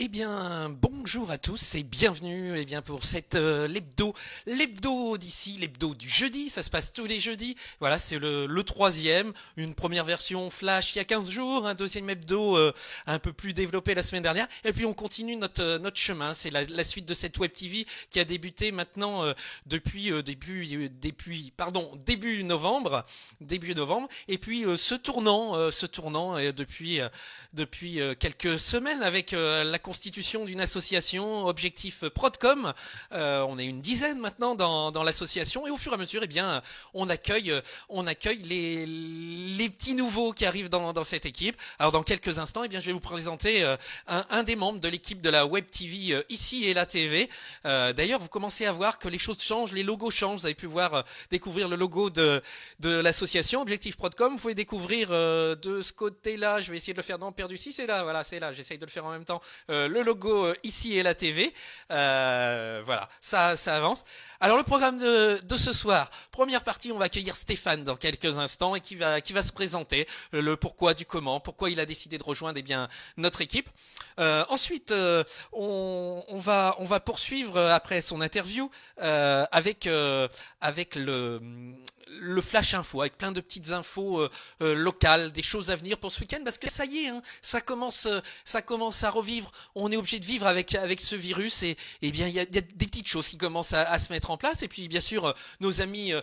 Eh bien, bonjour à tous et bienvenue pour cette l'hebdo d'ici, l'hebdo du jeudi, ça se passe tous les jeudis. Voilà, c'est le troisième, une première version flash il y a 15 jours, un deuxième hebdo un peu plus développé la semaine dernière, et puis on continue notre chemin. C'est la suite de cette web TV qui a débuté maintenant depuis début novembre, et puis se tournant depuis quelques semaines avec la constitution d'une association Objectif Prodcom. On est une dizaine maintenant dans l'association et au fur et à mesure, on accueille les petits nouveaux qui arrivent dans cette équipe. Alors dans quelques instants, je vais vous présenter un des membres de l'équipe de la Web TV ici et la TV. D'ailleurs, vous commencez à voir que les choses changent, les logos changent. Vous avez pu découvrir le logo de l'association Objectif Prodcom. Vous pouvez découvrir de ce côté-là, je vais essayer de le faire dans Perdu 6, c'est là, voilà, c'est là, j'essaye de le faire en même temps, le logo ici et la TV. Voilà, ça avance. Alors le programme de ce soir, première partie, on va accueillir Stéphane dans quelques instants et qui va se présenter, le pourquoi du comment, pourquoi il a décidé de rejoindre notre équipe. Ensuite, on va poursuivre après son interview avec le flash info, avec plein de petites infos locales, des choses à venir pour ce week-end, parce que ça y est, hein, ça commence à revivre. On est obligé de vivre avec ce virus, et bien il y a des petites choses qui commencent à se mettre en place. Et puis bien sûr nos amis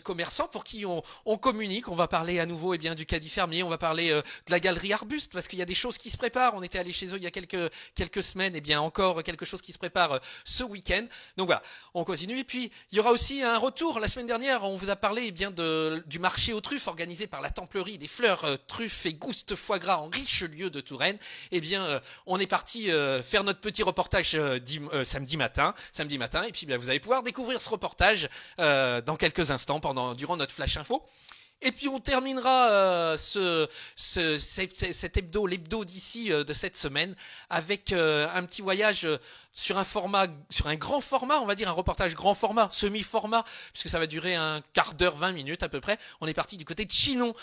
commerçants pour qui on communique. On va parler à nouveau du Caddie Fermier, on va parler de la galerie Arbuste, parce qu'il y a des choses qui se préparent. On était allé chez eux il y a quelques semaines, et bien encore quelque chose qui se prépare ce week-end. Donc voilà, on continue. Et puis il y aura aussi un retour. La semaine dernière, on vous a parlé du marché aux truffes organisé par la Templerie des Fleurs, Truffes et Goustes Foie Gras en Richelieu de Touraine. On est parti faire notre petit reportage samedi matin. Et puis vous allez pouvoir découvrir ce reportage dans quelques instants durant notre flash info. Et puis on terminera cet l'hebdo d'ici de cette semaine avec un petit voyage sur un grand format, on va dire un reportage grand format, semi-format, puisque ça va durer un quart d'heure, 20 minutes à peu près. On est parti du côté de Chinon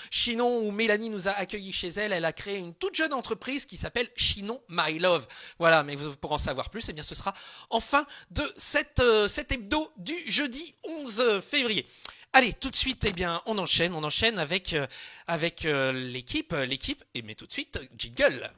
où Mélanie nous a accueillis chez elle. Elle a créé une toute jeune entreprise qui s'appelle Chinon My Love. Voilà, mais pour en savoir plus, ce sera en fin de cet hebdo du jeudi 11 février. Allez, tout de suite, on enchaîne avec l'équipe, mais tout de suite, jingle.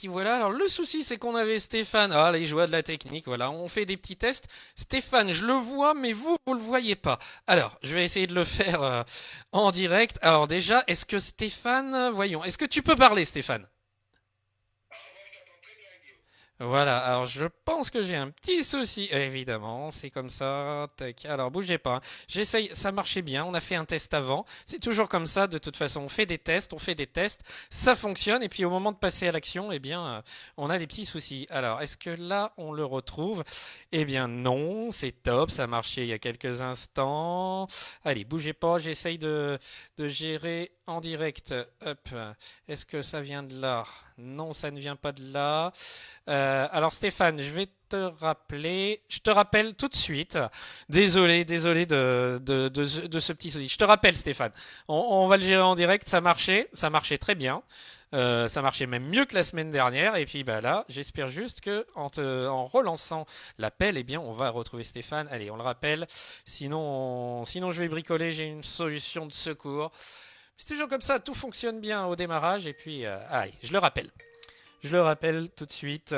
Voilà. Alors le souci, c'est qu'on avait Stéphane. Ah, les joies de la technique, voilà. On fait des petits tests. Stéphane, je le vois, mais vous le voyez pas. Alors, je vais essayer de le faire en direct. Alors déjà, est-ce que Stéphane, voyons, est-ce que tu peux parler, Stéphane? Voilà, alors je pense que j'ai un petit souci. Évidemment, c'est comme ça. Tac. Alors bougez pas, hein. J'essaye, ça marchait bien. On a fait un test avant. C'est toujours comme ça. De toute façon, on fait des tests, ça fonctionne. Et puis au moment de passer à l'action, on a des petits soucis. Alors, est-ce que là, on le retrouve? Eh bien non, c'est top. Ça marchait il y a quelques instants. Allez, bougez pas. J'essaye de gérer en direct. Hop. Est-ce que ça vient de là? Non, ça ne vient pas de là. Alors Stéphane, je vais te rappeler. Je te rappelle tout de suite. Désolé de ce petit souci. Je te rappelle Stéphane. On va le gérer en direct. Ça marchait très bien. Ça marchait même mieux que la semaine dernière. Et puis là, j'espère juste que en relançant l'appel, on va retrouver Stéphane. Allez, on le rappelle. Sinon je vais bricoler. J'ai une solution de secours. C'est toujours comme ça. Tout fonctionne bien au démarrage. Et puis, allez, je le rappelle. Je le rappelle tout de suite.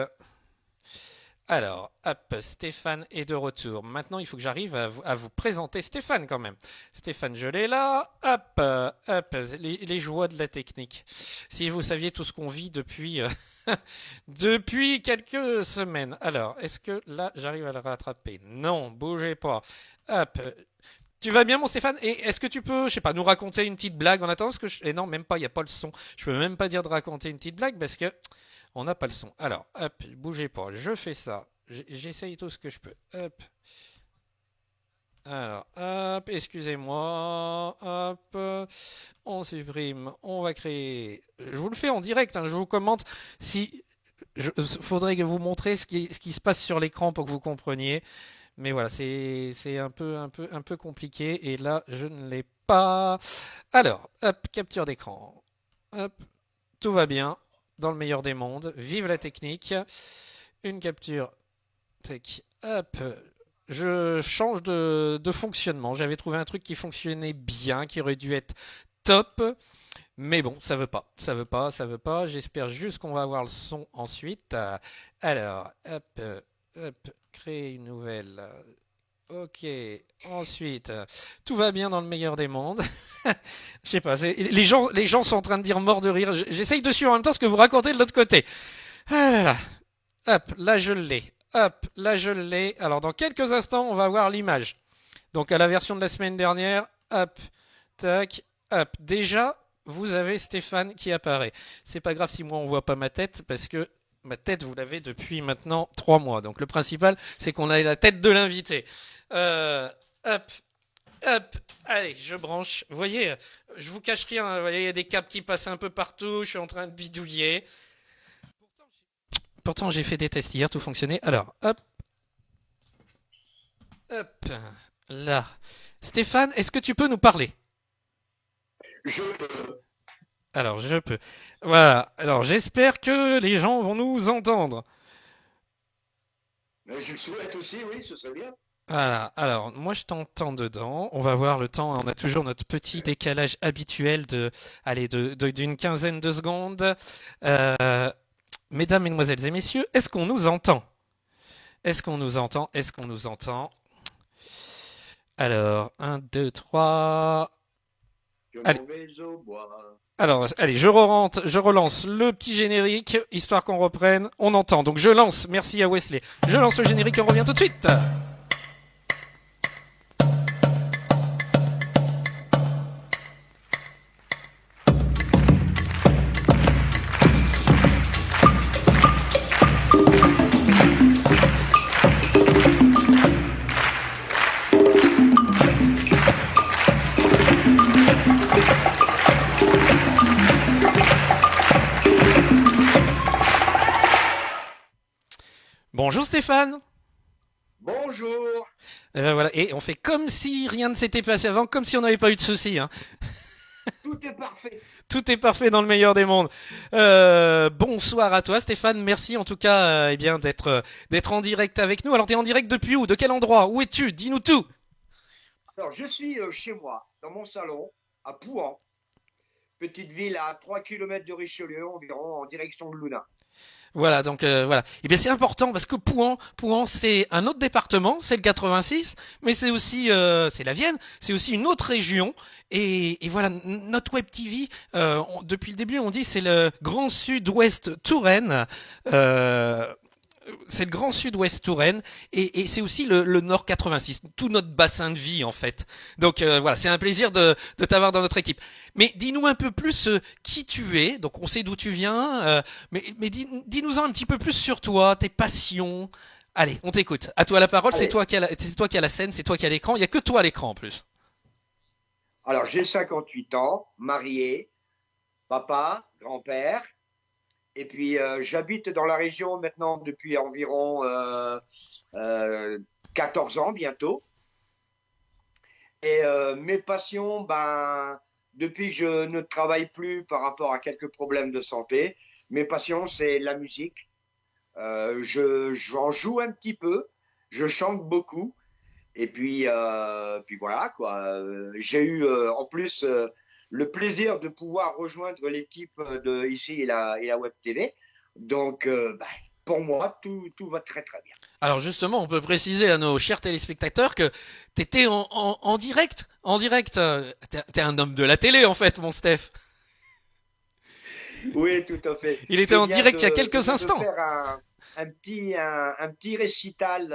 Alors, hop, Stéphane est de retour. Maintenant, il faut que j'arrive à vous présenter Stéphane quand même. Stéphane, je l'ai là. Hop, les joies de la technique. Si vous saviez tout ce qu'on vit depuis quelques semaines. Alors, est-ce que là, j'arrive à le rattraper? Non, bougez pas. Hop. Tu vas bien, mon Stéphane? Et est-ce que tu peux, je sais pas, nous raconter une petite blague en attendant? Et non, même pas, il n'y a pas le son. Je peux même pas dire de raconter une petite blague parce que On n'a pas le son. Alors, hop, bougez pas. Je fais ça. J'essaye tout ce que je peux. Hop. Alors, hop, excusez-moi. Hop. On supprime. On va créer. Je vous le fais en direct, hein, je vous commente. Si. Faudrait que vous montrez ce qui se passe sur l'écran pour que vous compreniez. Mais voilà, c'est un peu compliqué. Et là, je ne l'ai pas. Alors, hop, capture d'écran. Hop, tout va bien. Dans le meilleur des mondes. Vive la technique. Une capture. Tac. Hop. Je change de fonctionnement. J'avais trouvé un truc qui fonctionnait bien, qui aurait dû être top. Mais bon, ça veut pas. Ça veut pas, ça veut pas. J'espère juste qu'on va avoir le son ensuite. Alors, hop, hop, créer une nouvelle. Ok. Ensuite, tout va bien dans le meilleur des mondes. Je sais pas, les gens sont en train de dire mort de rire. J'essaye de suivre en même temps ce que vous racontez de l'autre côté. Ah là là. Hop, là je l'ai. Hop, là je l'ai. Alors dans quelques instants, on va voir l'image. Donc à la version de la semaine dernière, hop, tac, hop. Déjà, vous avez Stéphane qui apparaît. C'est pas grave si moi on voit pas ma tête parce que ma tête vous l'avez depuis maintenant 3 mois. Donc le principal, c'est qu'on a la tête de l'invité. Euh, hop, hop. Allez, je branche. Vous voyez, je vous cache rien. Vous voyez, il y a des câbles qui passent un peu partout. Je suis en train de bidouiller. Pourtant, j'ai fait des tests hier, tout fonctionnait. Alors, hop, hop, là. Stéphane, est-ce que tu peux nous parler? Je peux. Alors, je peux. Voilà. Alors, j'espère que les gens vont nous entendre. Mais je le souhaite aussi, oui, ce serait bien. Voilà. Alors, moi, je t'entends dedans. On va voir le temps. On a toujours notre petit décalage habituel allez, d'une quinzaine de secondes. Euh, Mesdames, mesdemoiselles et messieurs, est-ce qu'on nous entend? Est-ce qu'on nous entend? Est-ce qu'on nous entend? Alors, un, 2, 3. Je Allez. m'en vais au bois. Alors, allez, je relance le petit générique, histoire qu'on reprenne. On entend. Donc, je lance. Merci à Wesley. Je lance le générique et on revient tout de suite. Bonjour Stéphane. Bonjour. Et ben voilà. Et on fait comme si rien ne s'était passé avant, comme si on n'avait pas eu de soucis, hein. Tout est parfait. Tout est parfait dans le meilleur des mondes. Bonsoir à toi Stéphane. Merci en tout cas eh bien d'être en direct avec nous. Alors, t'es en direct depuis où? De quel endroit? Où es-tu? Dis-nous tout. Alors, je suis chez moi, dans mon salon, à Pouan, petite ville à 3 kilomètres de Richelieu environ, en direction de Luna. Voilà, donc voilà. Et bien c'est important parce que Pouan c'est un autre département, c'est le 86, mais c'est aussi c'est la Vienne, c'est aussi une autre région. Et voilà, notre Web TV, depuis le début, on dit c'est le Grand Sud-Ouest Touraine. Euh, c'est le Grand Sud-Ouest Touraine et c'est aussi le Nord 86, tout notre bassin de vie en fait. Donc voilà, c'est un plaisir de t'avoir dans notre équipe. Mais dis-nous un peu plus qui tu es. Donc on sait d'où tu viens, mais dis-nous un petit peu plus sur toi, tes passions. Allez, on t'écoute. À toi la parole. Allez, C'est toi qui as la scène, c'est toi qui as l'écran. Il y a que toi à l'écran en plus. alors j'ai 58 ans, marié, papa, grand-père, et puis j'habite dans la région maintenant depuis environ euh, 14 ans bientôt. Et mes passions, ben, depuis que je ne travaille plus par rapport à quelques problèmes de santé, mes passions, c'est la musique. J'en joue un petit peu, je chante beaucoup, et puis voilà quoi. J'ai eu en plus le plaisir de pouvoir rejoindre l'équipe de ici et la Web TV. Donc, ben, pour moi, tout va très très bien. Alors justement, on peut préciser à nos chers téléspectateurs que t'étais en direct, en direct. T'es un homme de la télé en fait, mon Steph. Oui, tout à fait. Il était Je en viens direct il y a je quelques viens de instants. faire un petit récital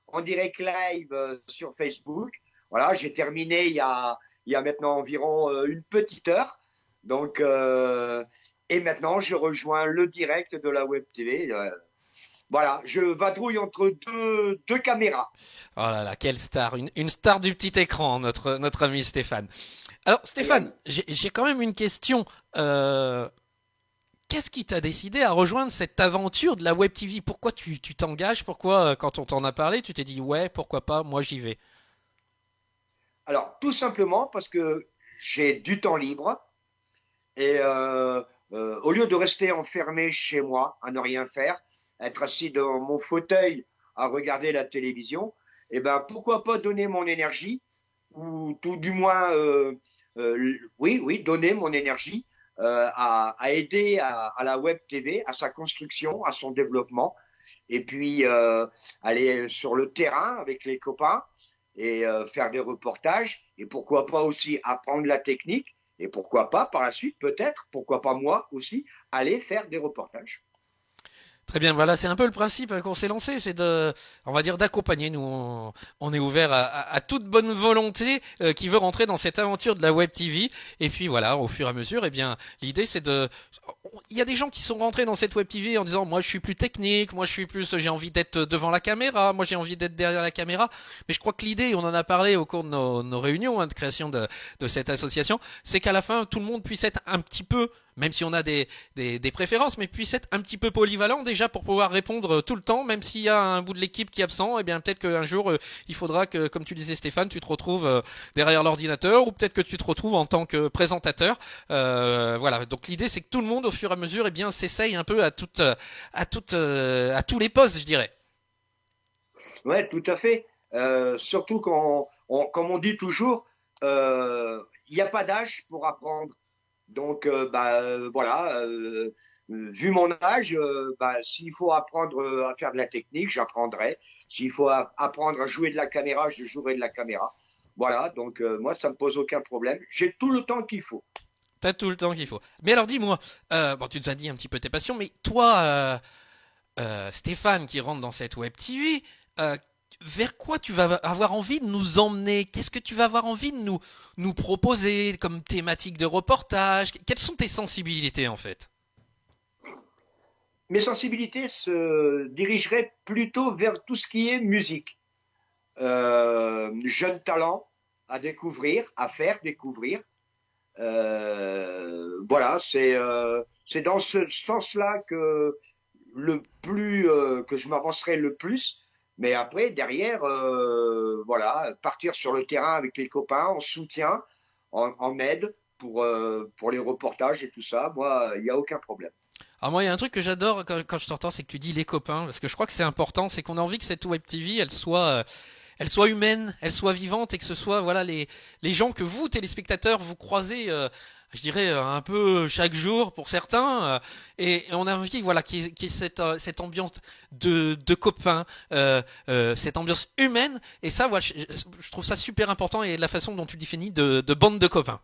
en direct live sur Facebook. Voilà, j'ai terminé il y a maintenant environ une petite heure. Donc, Et maintenant, je rejoins le direct de la Web TV. Voilà, je vadrouille entre deux caméras. Oh là là, quelle star, une star du petit écran, notre ami Stéphane. Alors Et, Stéphane, j'ai quand même une question. Euh, Qu'est-ce qui t'a décidé à rejoindre cette aventure de la Web TV? Pourquoi tu t'engages? Pourquoi, quand on t'en a parlé, tu t'es dit ouais, pourquoi pas, moi j'y vais? alors, tout simplement parce que j'ai du temps libre et au lieu de rester enfermé chez moi à ne rien faire, être assis dans mon fauteuil à regarder la télévision, eh ben pourquoi pas donner mon énergie ou tout du moins, oui, oui, donner mon énergie à aider à la Web TV, à sa construction, à son développement, et puis aller sur le terrain avec les copains et faire des reportages, et pourquoi pas aussi apprendre la technique, et pourquoi pas par la suite, peut-être, pourquoi pas moi aussi, aller faire des reportages. Très bien, voilà, c'est un peu le principe qu'on s'est lancé, c'est de, on va dire, d'accompagner. Nous, on est ouvert à toute bonne volonté qui veut rentrer dans cette aventure de la Web TV. Et puis voilà, au fur et à mesure, eh bien, l'idée c'est de, il y a des gens qui sont rentrés dans cette Web TV en disant, moi je suis plus technique, moi je suis plus, j'ai envie d'être devant la caméra, moi j'ai envie d'être derrière la caméra. Mais je crois que l'idée, on en a parlé au cours de nos réunions de création de cette association, c'est qu'à la fin, tout le monde puisse être un petit peu, même si on a des préférences, mais puisse être un petit peu polyvalent déjà pour pouvoir répondre tout le temps, même s'il y a un bout de l'équipe qui est absent, et bien peut-être qu'un jour il faudra que, comme tu disais Stéphane, tu te retrouves derrière l'ordinateur, ou peut-être que tu te retrouves en tant que présentateur. Voilà, donc l'idée c'est que tout le monde au fur et à mesure, eh bien s'essaye un peu à tous les postes, je dirais. Ouais, tout à fait. Surtout quand, comme on dit toujours, il n'y a pas d'âge pour apprendre. Donc, voilà, vu mon âge, bah, s'il faut apprendre à faire de la technique, j'apprendrai. S'il faut apprendre à jouer de la caméra, je jouerai de la caméra. Voilà, donc moi, ça me pose aucun problème. J'ai tout le temps qu'il faut. T'as tout le temps qu'il faut. Mais alors dis-moi, bon tu nous as dit un petit peu tes passions, mais toi, Stéphane qui rentre dans cette web TV, euh, vers quoi tu vas avoir envie de nous emmener? Qu'est-ce que tu vas avoir envie de nous proposer comme thématique de reportage? Quelles sont tes sensibilités en fait? Mes sensibilités se dirigeraient plutôt vers tout ce qui est musique. Jeunes talents à découvrir, à faire découvrir. Voilà, c'est dans ce sens-là que je m'avancerai le plus. Mais après, derrière, voilà, partir sur le terrain avec les copains en soutien, en aide pour les reportages et tout ça, moi, il n'y a aucun problème. Alors moi, il y a un truc que j'adore quand je t'entends, c'est que tu dis les copains, parce que je crois que c'est important, c'est qu'on a envie que cette web TV, elle soit humaine, elle soit vivante, et que ce soit voilà les gens que vous, téléspectateurs, vous croisez, je dirais un peu chaque jour pour certains, et on a envie voilà qu'il y ait cette ambiance de copains, cette ambiance humaine, et ça, voilà, je trouve ça super important, et la façon dont tu définis de bande de copains.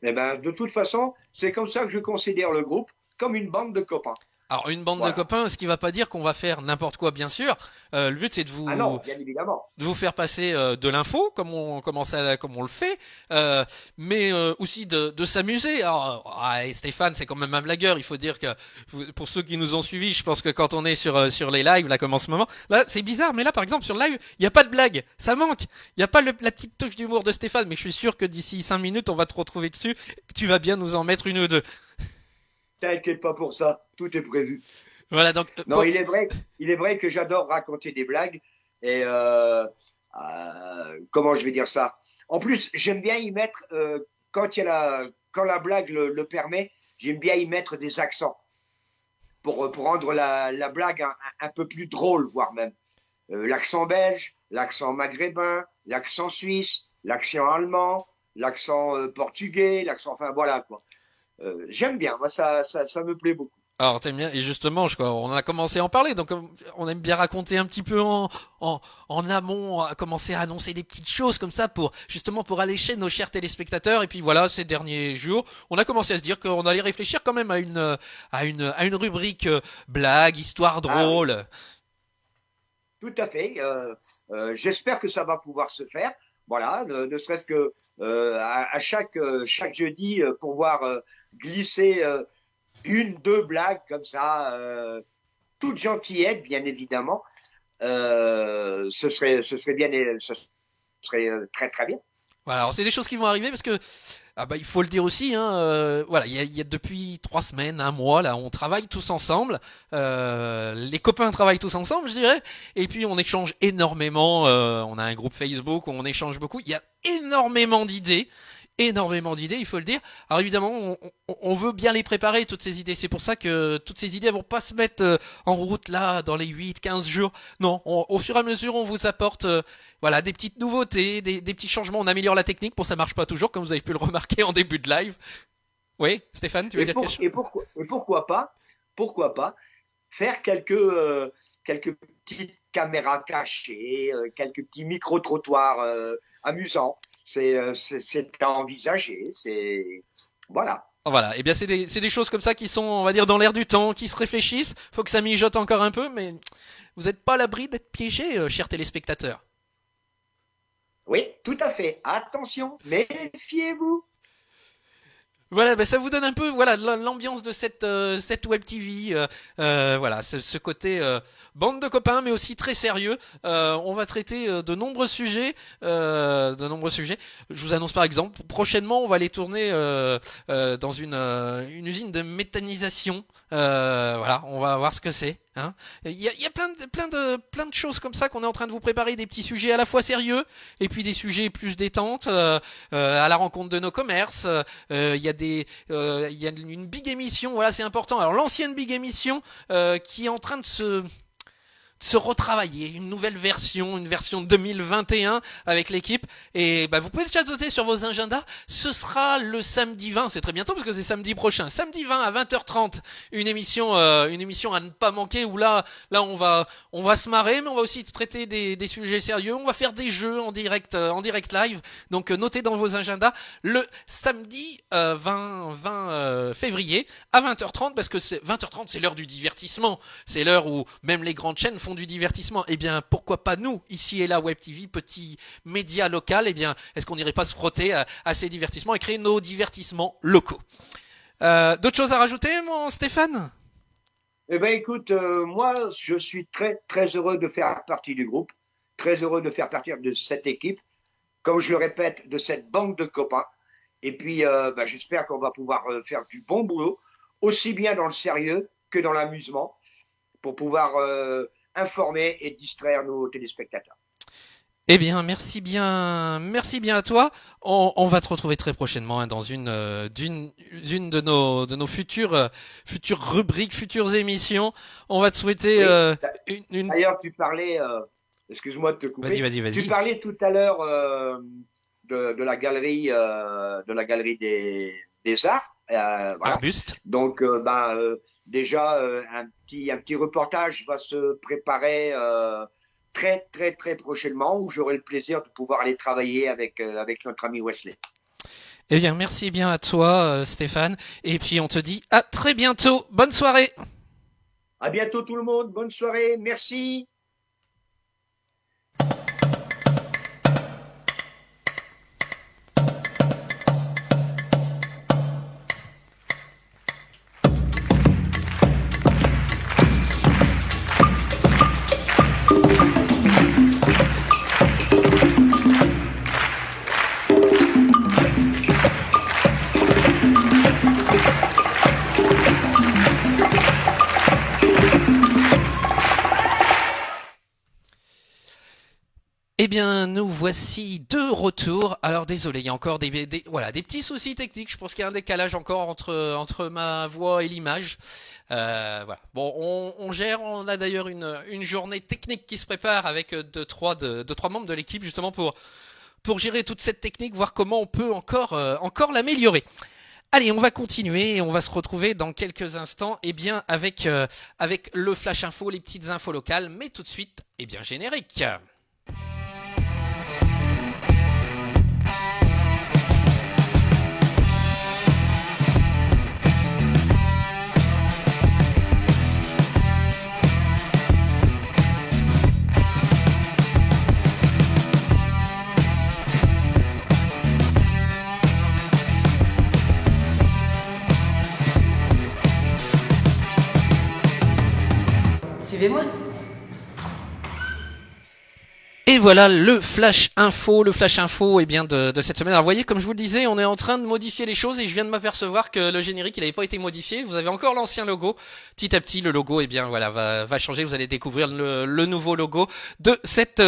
Eh ben, de toute façon, c'est comme ça que je considère le groupe, comme une bande de copains. Alors une bande de Voilà. copains, ce qui va pas dire qu'on va faire n'importe quoi, bien sûr. Le but c'est Ah non, bien évidemment. de vous faire passer de l'info, comme on le fait, mais aussi de s'amuser. Alors Stéphane, c'est quand même un blagueur. Il faut dire que pour ceux qui nous ont suivis, je pense que quand on est sur les lives là comme en ce moment, là c'est bizarre, mais là par exemple sur le live, il n'y a pas de blague, ça manque. Il n'y a pas la petite touche d'humour de Stéphane, mais je suis sûr que d'ici 5 minutes, on va te retrouver dessus. Tu vas bien nous en mettre une ou deux. T'inquiète pas pour ça, tout est prévu. Voilà donc Non, il est vrai que j'adore raconter des blagues et comment je vais dire ça. En plus, j'aime bien y mettre quand la blague le permet, j'aime bien y mettre des accents pour rendre la blague un peu plus drôle, voire même. L'accent belge, l'accent maghrébin, l'accent suisse, l'accent allemand, l'accent portugais, l'accent, enfin voilà quoi. J'aime bien, moi ça me plaît beaucoup. alors t'aimes bien, et justement, on a commencé à en parler, donc on aime bien raconter un petit peu en amont, à commencer à annoncer des petites choses comme ça pour justement pour allécher nos chers téléspectateurs. Et puis voilà, ces derniers jours, on a commencé à se dire qu'on allait réfléchir quand même à une rubrique blague, histoire Ah oui. drôle. Tout à fait. J'espère que ça va pouvoir se faire. Voilà, ne serait-ce que à chaque jeudi pouvoir glisser une, deux blagues comme ça, toutes gentillettes, bien évidemment. Ce serait bien, ce serait très très bien. Voilà, alors c'est des choses qui vont arriver parce que il faut le dire aussi, hein, voilà, il y a depuis 3 semaines, un mois là, on travaille tous ensemble, les copains travaillent tous ensemble, je dirais, et puis on échange énormément. On a un groupe Facebook où on échange beaucoup. Il y a énormément d'idées, il faut le dire. Alors évidemment, on veut bien les préparer, toutes ces idées. C'est pour ça que toutes ces idées elles vont pas se mettre en route là dans les 8, 15 jours. Non, au fur et à mesure, on vous apporte voilà, des petites nouveautés, des petits changements. On améliore la technique pour ça marche pas toujours, comme vous avez pu le remarquer en début de live. Oui, Stéphane, tu veux dire quelque chose? Pourquoi pas faire quelques petites caméras cachées, quelques petits micro-trottoirs amusants. C'est à envisager. Voilà. Voilà, et bien c'est des choses comme ça qui sont, on va dire, dans l'air du temps, qui se réfléchissent. Faut que ça mijote encore un peu, mais vous n'êtes pas à l'abri d'être piégés, chers téléspectateurs. Oui, tout à fait. Attention, méfiez-vous. Voilà, ça vous donne un peu voilà l'ambiance de cette web TV, voilà ce côté bande de copains, mais aussi très sérieux. On va traiter de nombreux sujets, Je vous annonce par exemple, prochainement, on va aller tourner dans une usine de méthanisation. Voilà, on va voir ce que c'est. Hein. Il y a plein de choses comme ça qu'on est en train de vous préparer, des petits sujets à la fois sérieux et puis des sujets plus détente, à la rencontre de nos commerces. Il y a une big émission, voilà, c'est important. Alors l'ancienne big émission qui est en train de se retravailler, une nouvelle version, une version 2021 avec l'équipe. Et vous pouvez déjà noter sur vos agendas, ce sera le samedi 20, c'est très bientôt parce que c'est samedi prochain. Samedi 20 à 20h30, une émission à ne pas manquer où là on va se marrer, mais on va aussi traiter des sujets sérieux. On va faire des jeux en direct live. Donc notez dans vos agendas le samedi 20 février à 20h30 parce que 20h30 c'est l'heure du divertissement. C'est l'heure où même les grandes chaînes font du divertissement. Eh bien, pourquoi pas nous, ici et là, Web TV, petit média local, eh bien, est-ce qu'on n'irait pas se frotter à ces divertissements et créer nos divertissements locaux? D'autres choses à rajouter, mon Stéphane? Eh ben, écoute, moi, je suis très, très heureux de faire partie du groupe, très heureux de faire partie de cette équipe, comme je le répète, de cette bande de copains. Et puis, j'espère qu'on va pouvoir faire du bon boulot, aussi bien dans le sérieux que dans l'amusement, pour pouvoir informer et distraire nos téléspectateurs. Eh bien, merci bien à toi. On va te retrouver très prochainement dans une de nos futures rubriques, futures émissions. On va te souhaiter une. D'ailleurs, tu parlais, excuse-moi de te couper. Vas-y. Tu parlais tout à l'heure de la galerie des arts. Voilà. Arbuste. Donc, déjà, un petit reportage va se préparer très, très, très prochainement où j'aurai le plaisir de pouvoir aller travailler avec notre ami Wesley. Eh bien, merci bien à toi, Stéphane. Et puis, on te dit à très bientôt. Bonne soirée. À bientôt tout le monde. Bonne soirée. Merci. Eh bien, nous voici de retour. Alors, désolé, il y a encore des petits soucis techniques. Je pense qu'il y a un décalage encore entre ma voix et l'image. Voilà. Bon, on gère. On a d'ailleurs une journée technique qui se prépare avec deux, trois membres de l'équipe justement pour gérer toute cette technique, voir comment on peut encore l'améliorer. Allez, on va continuer et on va se retrouver dans quelques instants, avec le flash info, les petites infos locales. Mais tout de suite, générique. suivez-moi. Et voilà le flash info eh bien de cette semaine. Alors vous voyez, comme je vous le disais, on est en train de modifier les choses et je viens de m'apercevoir que le générique il n'avait pas été modifié. Vous avez encore l'ancien logo. Petit à petit, le logo eh bien voilà va changer. Vous allez découvrir le nouveau logo de cette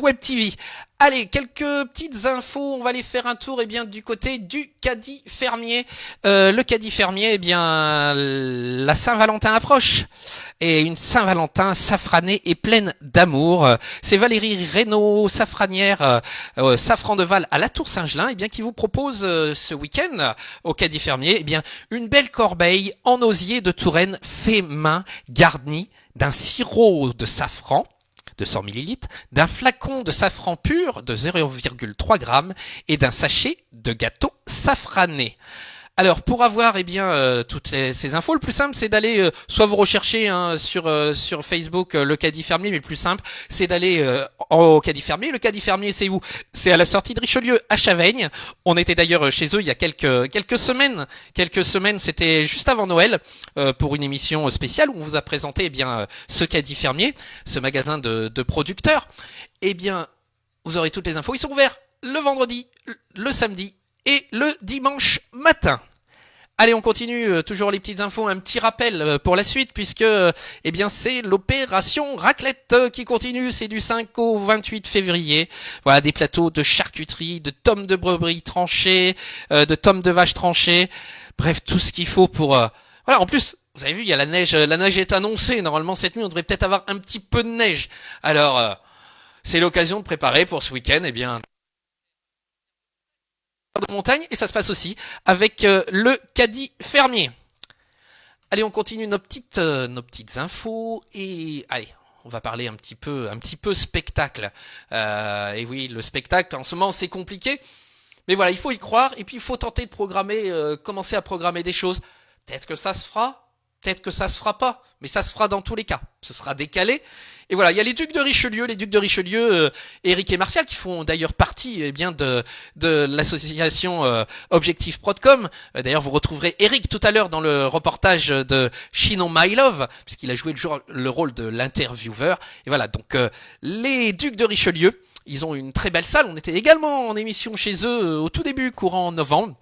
Web TV. Allez, quelques petites infos. On va aller faire un tour eh bien du côté du caddie fermier. Le caddie fermier, eh bien la Saint-Valentin approche et une Saint-Valentin safranée et pleine d'amour. C'est Valérie Reynaud, safranière Safran de Val à la Tour Saint-Gelin, eh bien qui vous propose ce week-end au caddie fermier, eh bien une belle corbeille en osier de Touraine fait main garnie d'un sirop de safran de 100 ml, d'un flacon de safran pur de 0,3 g et d'un sachet de gâteau safrané. Alors pour avoir eh bien toutes ces infos, le plus simple c'est d'aller soit vous rechercher sur Facebook le caddie fermier, mais le plus simple c'est d'aller au caddie fermier. Le caddie fermier c'est où? C'est à la sortie de Richelieu à Chaveigne. On était d'ailleurs chez eux il y a quelques semaines. C'était juste avant Noël pour une émission spéciale où on vous a présenté eh bien ce caddie fermier, ce magasin de producteurs. Eh bien vous aurez toutes les infos. Ils sont ouverts le vendredi, le samedi et le dimanche matin. Allez, on continue, toujours les petites infos, un petit rappel pour la suite, puisque eh bien c'est l'opération raclette qui continue, c'est du 5 au 28 février. Voilà, des plateaux de charcuterie, de tomes de brebis tranchés, de tomes de vaches tranchées, bref, tout ce qu'il faut pour... Voilà, en plus, vous avez vu, il y a la neige est annoncée, normalement cette nuit on devrait peut-être avoir un petit peu de neige. Alors, c'est l'occasion de préparer pour ce week-end, eh bien... de montagne, et ça se passe aussi avec le caddie fermier. Allez, on continue nos petites infos et allez, on va parler un petit peu spectacle. Et oui, le spectacle en ce moment c'est compliqué, mais voilà, il faut y croire et puis il faut tenter de commencer à programmer des choses. Peut-être que ça se fera, peut-être que ça se fera pas, mais ça se fera dans tous les cas. Ce sera décalé. Et voilà, il y a les Ducs de Richelieu, Eric et Martial, qui font d'ailleurs partie eh bien de l'association Objectif Prodcom. D'ailleurs, vous retrouverez Eric tout à l'heure dans le reportage de Chinon My Love, puisqu'il a joué le rôle de l'intervieweur. Et voilà, donc les Ducs de Richelieu, ils ont une très belle salle. On était également en émission chez eux au tout début, courant novembre.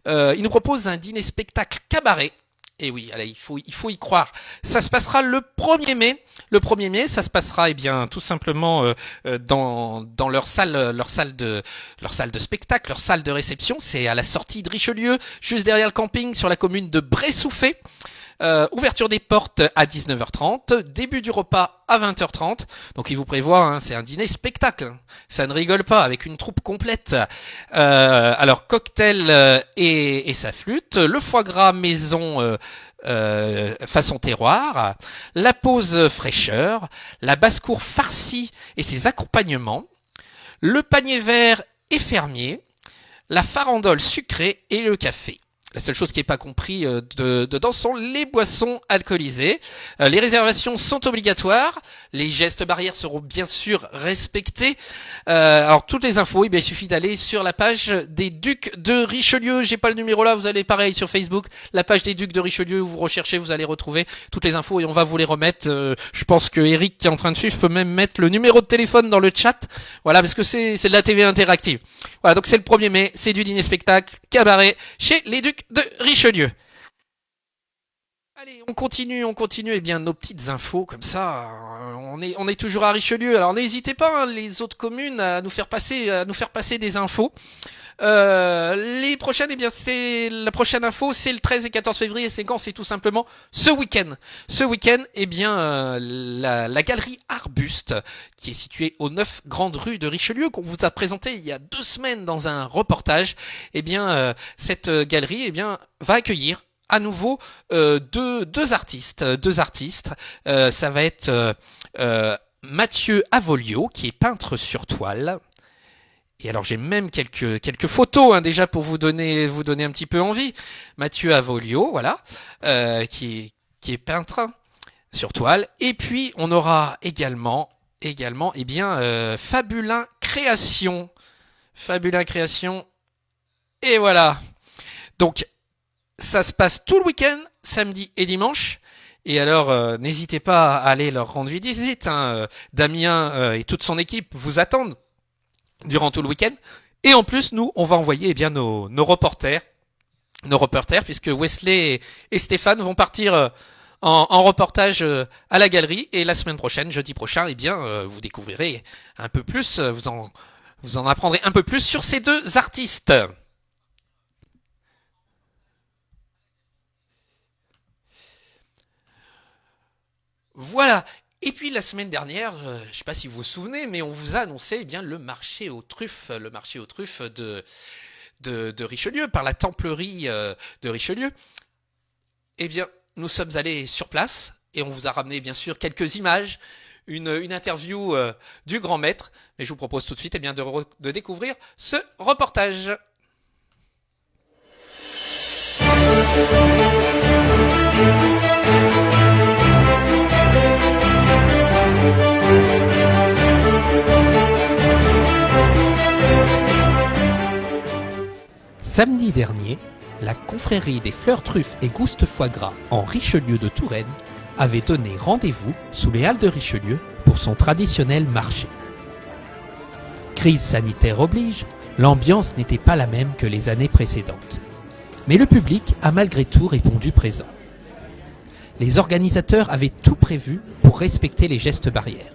Ils nous proposent un dîner-spectacle cabaret. Et oui, allez, il faut y croire. Ça se passera le 1er mai. Le 1er mai, ça se passera, eh bien, tout simplement dans leur salle de spectacle, leur salle de réception. C'est à la sortie de Richelieu, juste derrière le camping, sur la commune de Bray-Souffet. Ouverture des portes à 19h30, début du repas à 20h30. Donc il vous prévoit, c'est un dîner spectacle. Ça ne rigole pas, avec une troupe complète. Alors cocktail et sa flûte, le foie gras maison façon terroir, la pause fraîcheur, la basse-cour farcie et ses accompagnements, le panier vert et fermier, la farandole sucrée et le café. La seule chose qui n'est pas compris dedans sont les boissons alcoolisées. Les réservations sont obligatoires. Les gestes barrières seront bien sûr respectés. Alors toutes les infos, il suffit d'aller sur la page des Ducs de Richelieu. J'ai pas le numéro là, vous allez pareil sur Facebook, la page des Ducs de Richelieu, vous recherchez, vous allez retrouver toutes les infos et on va vous les remettre. Je pense que Eric qui est en train de suivre peut même mettre le numéro de téléphone dans le chat. Voilà, parce que c'est de la TV interactive. Voilà, donc c'est le 1er mai, c'est du dîner-spectacle cabaret chez les Ducs de Richelieu. Allez, on continue, eh bien, nos petites infos, comme ça, on est toujours à Richelieu. Alors n'hésitez pas, les autres communes, à nous faire passer des infos. Les prochaines, eh bien, la prochaine info, c'est le 13 et 14 février, c'est quand? C'est tout simplement ce week-end. Ce week-end, eh bien, la galerie Arbuste, qui est située aux 9 grandes rues de Richelieu, qu'on vous a présenté il y a 2 semaines dans un reportage, eh bien, cette galerie, eh bien, va accueillir à nouveau deux artistes. Ça va être Mathieu Avolio, qui est peintre sur toile. Et alors j'ai même quelques photos déjà pour vous donner un petit peu envie. Mathieu Avolio, voilà, qui est peintre sur toile. Et puis on aura également eh bien Fabulin Création. Et voilà. Donc ça se passe tout le week-end, samedi et dimanche. Et alors, n'hésitez pas à aller leur rendre visite. Hein. Damien et toute son équipe vous attendent durant tout le week-end. Et en plus, nous, on va envoyer nos reporters, puisque Wesley et Stéphane vont partir en reportage à la galerie. Et la semaine prochaine, jeudi prochain, vous découvrirez un peu plus, vous en apprendrez un peu plus sur ces deux artistes. Voilà. Et puis la semaine dernière, je ne sais pas si vous vous souvenez, mais on vous a annoncé le marché aux truffes, de Richelieu, par la templerie de Richelieu. Eh bien, nous sommes allés sur place et on vous a ramené bien sûr quelques images, une interview du grand maître. Mais je vous propose tout de suite de découvrir ce reportage. Samedi dernier, la confrérie des fleurs truffes et goustes foie gras en Richelieu de Touraine avait donné rendez-vous sous les halles de Richelieu pour son traditionnel marché. Crise sanitaire oblige, l'ambiance n'était pas la même que les années précédentes. Mais le public a malgré tout répondu présent. Les organisateurs avaient tout prévu pour respecter les gestes barrières.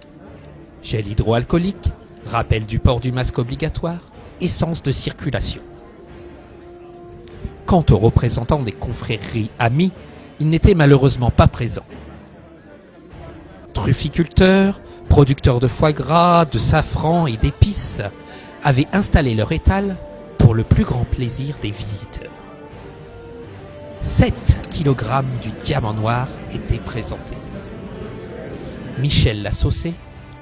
Gel hydroalcoolique, rappel du port du masque obligatoire, essence de circulation. Quant aux représentants des confréries amies, ils n'étaient malheureusement pas présents. Trufficulteurs, producteurs de foie gras, de safran et d'épices avaient installé leur étal pour le plus grand plaisir des visiteurs. 7 kg du diamant noir étaient présentés. Michel Lassaucé,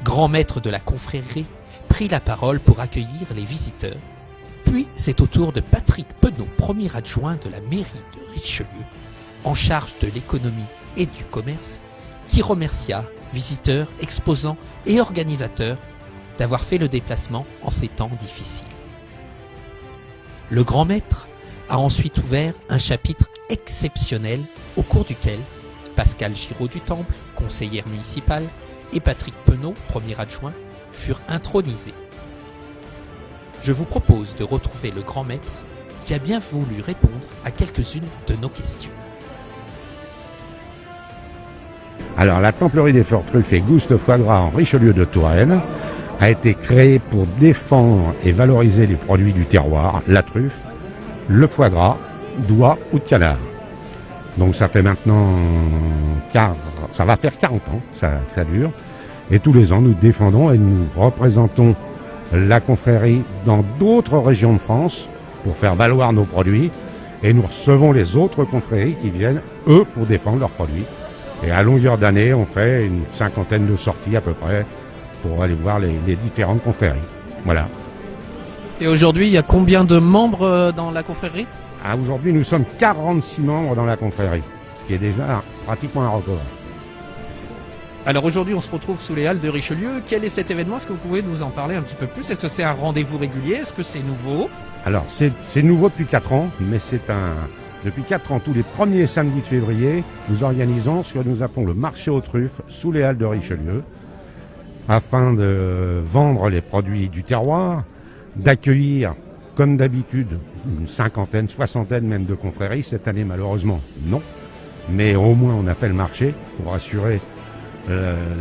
grand maître de la confrérie, prit la parole pour accueillir les visiteurs. Puis c'est au tour de Patrick Penaud, premier adjoint de la mairie de Richelieu, en charge de l'économie et du commerce, qui remercia visiteurs, exposants et organisateurs d'avoir fait le déplacement en ces temps difficiles. Le grand maître a ensuite ouvert un chapitre exceptionnel au cours duquel Pascal Giraud du Temple, conseillère municipale, et Patrick Penaud, premier adjoint, furent intronisés. Je vous propose de retrouver le grand maître qui a bien voulu répondre à quelques-unes de nos questions. Alors, la templerie des fleurs truffes et goustes foie gras en Richelieu de Touraine a été créée pour défendre et valoriser les produits du terroir, la truffe, le foie gras, d'oie ou de canard. Donc ça fait maintenant, ça va faire 40 ans, ça dure. Et tous les ans, nous défendons et nous représentons la confrérie dans d'autres régions de France pour faire valoir nos produits. Et nous recevons les autres confréries qui viennent, eux, pour défendre leurs produits. Et à longueur d'année, on fait une 50aine de sorties à peu près pour aller voir les différentes confréries. Voilà. Et aujourd'hui, il y a combien de membres dans la confrérie ? Aujourd'hui, nous sommes 46 membres dans la confrérie, ce qui est déjà pratiquement un record. Alors aujourd'hui, on se retrouve sous les halles de Richelieu. Quel est cet événement ? Est-ce que vous pouvez nous en parler un petit peu plus ? Est-ce que c'est un rendez-vous régulier ? Est-ce que c'est nouveau ? Alors, c'est nouveau depuis 4 ans, mais depuis 4 ans, tous les premiers samedis de février, nous organisons ce que nous appelons le marché aux truffes sous les halles de Richelieu, afin de vendre les produits du terroir, d'accueillir, comme d'habitude, une 50aine, 60aine même de confréries. Cette année, malheureusement, non. Mais au moins, on a fait le marché pour assurer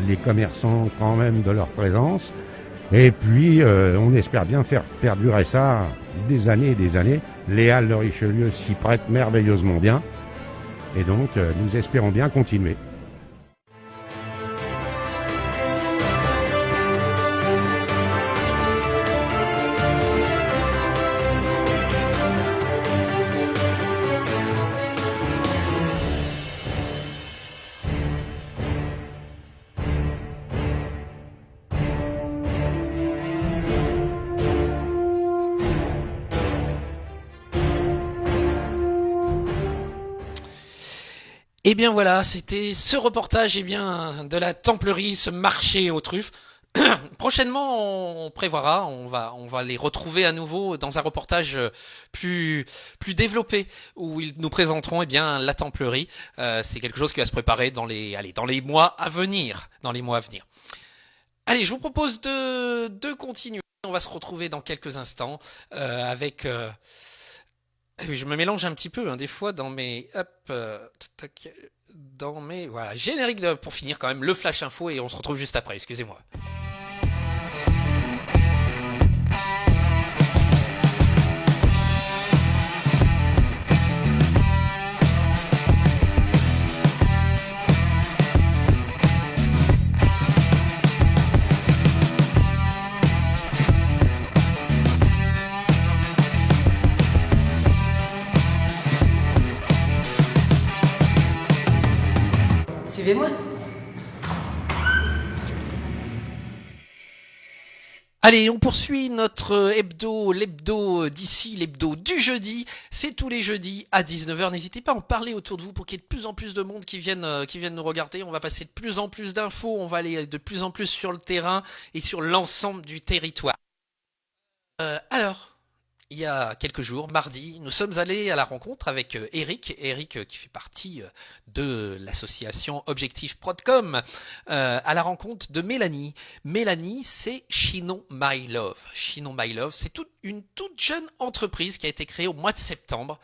les commerçants quand même de leur présence. Et puis, on espère bien faire perdurer ça des années et des années. Les halles de Richelieu s'y prêtent merveilleusement bien. Et donc, nous espérons bien continuer. Et bien voilà, c'était ce reportage de la templerie, ce marché aux truffes. Prochainement, on prévoira, on va les retrouver à nouveau dans un reportage plus développé où ils nous présenteront la Templerie. C'est quelque chose qui va se préparer dans les mois à venir, Allez, je vous propose de continuer. On va se retrouver dans quelques instants avec. Je me mélange un petit peu des fois dans mes voilà génériques pour finir quand même le flash info et on se retrouve juste après. Excusez-moi. Suivez-moi. Allez, on poursuit notre l'hebdo d'ici, l'hebdo du jeudi. C'est tous les jeudis à 19h. N'hésitez pas à en parler autour de vous pour qu'il y ait de plus en plus de monde qui viennent nous regarder. On va passer de plus en plus d'infos. On va aller de plus en plus sur le terrain et sur l'ensemble du territoire. Alors, il y a quelques jours, mardi, nous sommes allés à la rencontre avec Eric qui fait partie de l'association Objectif Prodcom, à la rencontre de Mélanie. Mélanie, c'est Chinon My Love. Chinon My Love, c'est une toute jeune entreprise qui a été créée au mois de septembre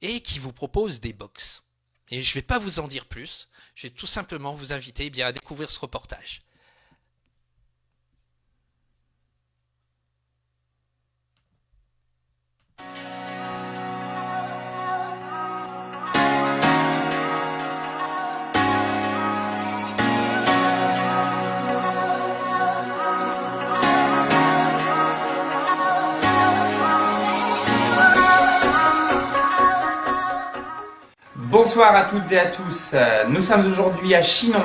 et qui vous propose des box. Et je ne vais pas vous en dire plus, je vais tout simplement vous inviter à découvrir ce reportage. Bonsoir à toutes et à tous. Nous sommes aujourd'hui à Chinon,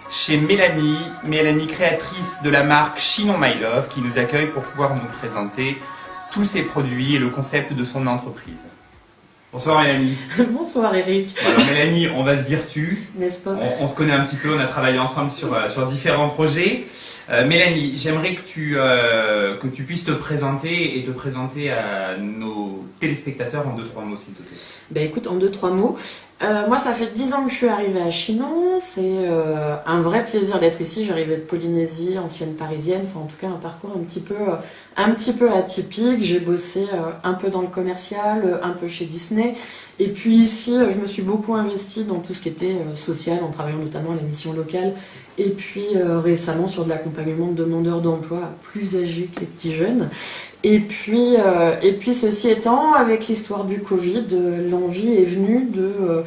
chez Mélanie créatrice de la marque Chinon My Love, qui nous accueille pour pouvoir nous présenter tous ses produits et le concept de son entreprise. Bonsoir Mélanie. Bonsoir Eric. Alors Mélanie, on va se dire tu. N'est-ce pas? On se connaît un petit peu, on a travaillé ensemble sur différents projets. Mélanie, j'aimerais que tu puisses te présenter et te présenter à nos téléspectateurs en 2-3 mots s'il te plaît. Ben écoute, en 2-3 mots. Moi, ça fait 10 ans que je suis arrivée à Chinon. C'est un vrai plaisir d'être ici. J'arrivais de Polynésie, ancienne parisienne. Enfin, en tout cas, un parcours un petit peu atypique. J'ai bossé un peu dans le commercial, un peu chez Disney. Et puis ici, je me suis beaucoup investie dans tout ce qui était social, en travaillant notamment à la mission locale. Et puis récemment sur de l'accompagnement de demandeurs d'emploi plus âgés que les petits jeunes. Et puis ceci étant, avec l'histoire du Covid, l'envie est venue de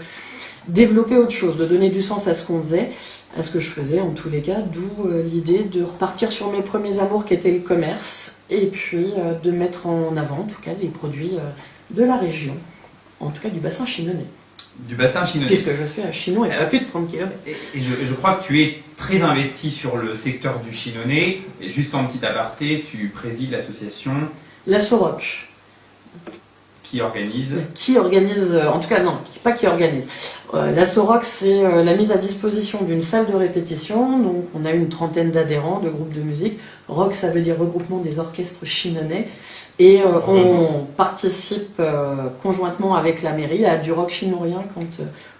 développer autre chose, de donner du sens à ce qu'on faisait, à ce que je faisais en tous les cas, d'où l'idée de repartir sur mes premiers amours qui étaient le commerce, et puis de mettre en avant en tout cas les produits de la région, en tout cas du bassin chinonnais. Du bassin chinonnais. Puisque je suis à Chinon et à plus de 30 km. Et je crois que tu es très investi sur le secteur du Chinonnais. Et juste en petit aparté, tu présides l'association La Soroc. Qui organise, en tout cas non, pas qui organise. La Soroc, c'est la mise à disposition d'une salle de répétition. Donc on a une trentaine d'adhérents de groupes de musique. Rock, ça veut dire regroupement des orchestres chinonnais. Et on participe conjointement avec la mairie à du rock chinorien quand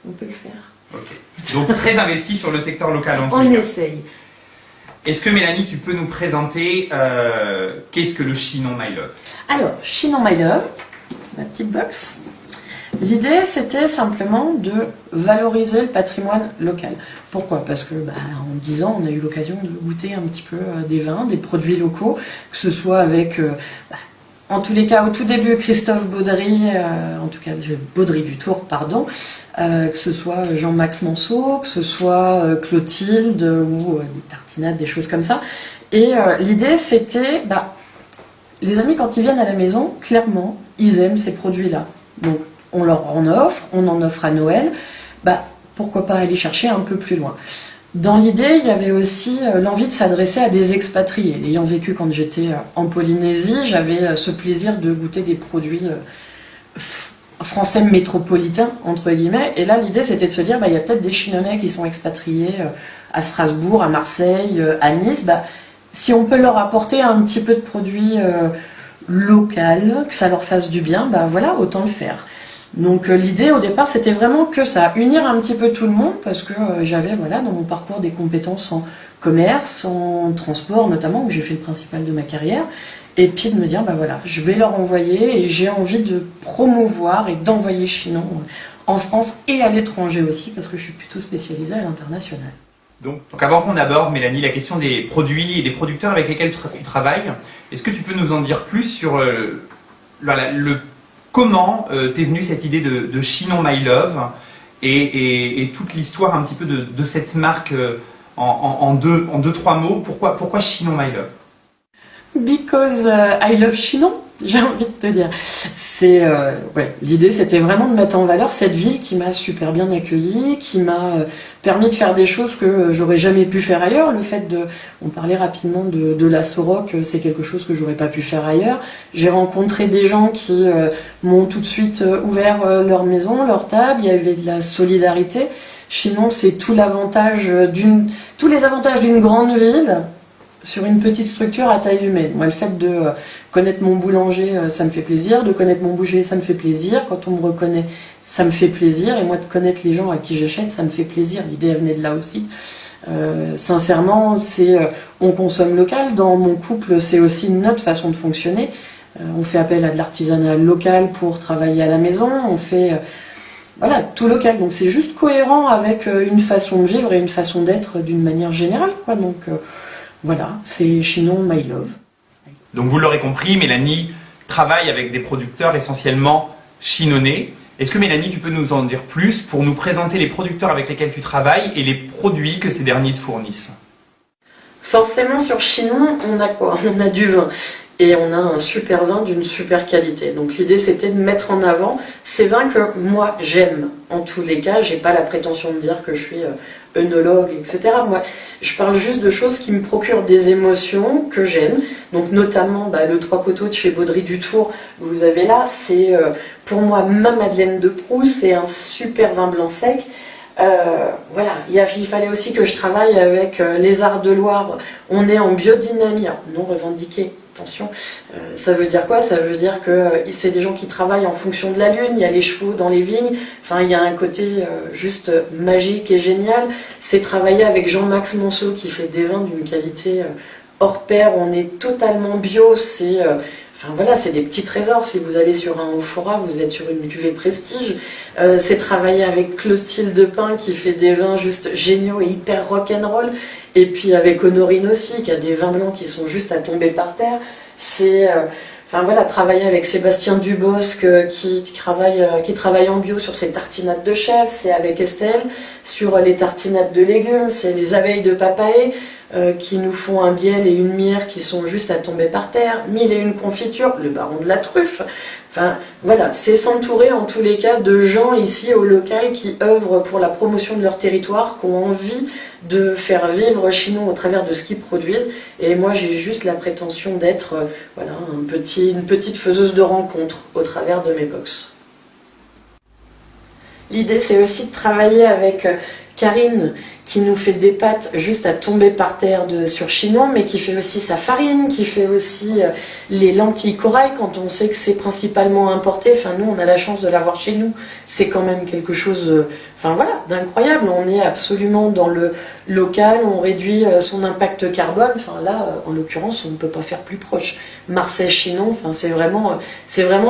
on peut le faire. Ok. Donc très investi sur le secteur local en tout On cas. essaye. Est-ce que Mélanie, tu peux nous présenter qu'est-ce que le Chinon My Love? Alors, Chinon My Love, ma petite box. L'idée, c'était simplement de valoriser le patrimoine local. Pourquoi? Parce que en 10 ans, on a eu l'occasion de goûter un petit peu des vins, des produits locaux, que ce soit avec, en tous les cas, au tout début, Christophe Baudry, en tout cas Baudry du Tour, pardon, que ce soit Jean-Max Manceau, que ce soit Clotilde, ou des tartinades, des choses comme ça. Et l'idée, c'était, les amis, quand ils viennent à la maison, clairement, ils aiment ces produits-là. Donc, on leur en offre, on en offre à Noël, pourquoi pas aller chercher un peu plus loin. Dans l'idée, il y avait aussi l'envie de s'adresser à des expatriés. Ayant vécu quand j'étais en Polynésie, j'avais ce plaisir de goûter des produits français métropolitains, entre guillemets. Et là, l'idée, c'était de se dire, il y a peut-être des Chinonnais qui sont expatriés à Strasbourg, à Marseille, à Nice. si on peut leur apporter un petit peu de produit local, que ça leur fasse du bien, bah voilà, autant le faire. Donc l'idée au départ c'était vraiment que ça, unir un petit peu tout le monde, parce que j'avais voilà dans mon parcours des compétences en commerce, en transport notamment, où j'ai fait le principal de ma carrière, et puis de me dire bah voilà, je vais leur envoyer, et j'ai envie de promouvoir et d'envoyer Chinon en France et à l'étranger aussi, parce que je suis plutôt spécialisée à l'international. Donc avant qu'on aborde, Mélanie, la question des produits et des producteurs avec lesquels tu travailles, est-ce que tu peux nous en dire plus sur comment t'es venue cette idée de Chinon My Love et toute l'histoire un petit peu de cette marque en deux, trois mots. Pourquoi Chinon My Love? Because I love Chinon, j'ai envie de te dire. L'idée c'était vraiment de mettre en valeur cette ville qui m'a super bien accueillie, qui m'a permis de faire des choses que j'aurais jamais pu faire ailleurs. On parlait rapidement de la Soroc, c'est quelque chose que j'aurais pas pu faire ailleurs. J'ai rencontré des gens qui m'ont tout de suite ouvert leur maison, leur table, il y avait de la solidarité. Chinon, c'est tous les avantages d'une grande ville sur une petite structure à taille humaine. Moi, le fait de connaître mon boulanger, ça me fait plaisir. De connaître mon boucher, ça me fait plaisir. Quand on me reconnaît, ça me fait plaisir. Et moi, de connaître les gens à qui j'achète, ça me fait plaisir. L'idée, elle venait de là aussi. Sincèrement, on consomme local. Dans mon couple, c'est aussi notre façon de fonctionner. On fait appel à de l'artisanat local pour travailler à la maison. On fait... Voilà, tout local. Donc c'est juste cohérent avec une façon de vivre et une façon d'être d'une manière générale, quoi. Donc voilà, c'est Chinon My Love. Donc vous l'aurez compris, Mélanie travaille avec des producteurs essentiellement chinonnais. Est-ce que Mélanie, tu peux nous en dire plus pour nous présenter les producteurs avec lesquels tu travailles et les produits que ces derniers te fournissent? Forcément, sur Chinon, on a quoi? On a du vin. Et on a un super vin d'une super qualité. Donc l'idée c'était de mettre en avant ces vins que moi j'aime. En tous les cas, j'ai pas la prétention de dire que je suis œnologue, etc. Moi, je parle juste de choses qui me procurent des émotions que j'aime. Donc notamment le Trois Coteaux de chez Baudry du Tour, que vous avez là, c'est pour moi ma Madeleine de Proust, c'est un super vin blanc sec. Voilà, il fallait aussi que je travaille avec les Arts de Loire. On est en biodynamie, alors non revendiqué. Attention, ça veut dire quoi? Ça veut dire que c'est des gens qui travaillent en fonction de la lune, il y a les chevaux dans les vignes, enfin il y a un côté juste magique et génial. C'est travailler avec Jean-Max Monceau qui fait des vins d'une qualité hors pair, on est totalement bio, c'est des petits trésors. Si vous allez sur un Haut-Fora, vous êtes sur une cuvée prestige. C'est travailler avec Clotilde Pin qui fait des vins juste géniaux et hyper rock'n'roll. Et puis avec Honorine aussi, qui a des vins blancs qui sont juste à tomber par terre. C'est travailler avec Sébastien Dubosc qui travaille en bio sur ses tartinades de chèvre. C'est avec Estelle sur les tartinades de légumes. C'est les abeilles de Papaé qui nous font un biel et une myrrhe qui sont juste à tomber par terre. 1001 confitures, le baron de la truffe. Enfin voilà, c'est s'entourer en tous les cas de gens ici au local qui œuvrent pour la promotion de leur territoire, qui ont envie de faire vivre Chinon au travers de ce qu'ils produisent. Et moi j'ai juste la prétention d'être une petite faiseuse de rencontres au travers de mes box. L'idée c'est aussi de travailler avec Karine qui nous fait des pâtes juste à tomber par terre sur Chinon, mais qui fait aussi sa farine, qui fait aussi les lentilles corail quand on sait que c'est principalement importé. Enfin nous on a la chance de l'avoir chez nous, c'est quand même quelque chose d'incroyable. On est absolument dans le local, on réduit son impact carbone. Enfin là en l'occurrence on ne peut pas faire plus proche. Marseille Chinon, c'est vraiment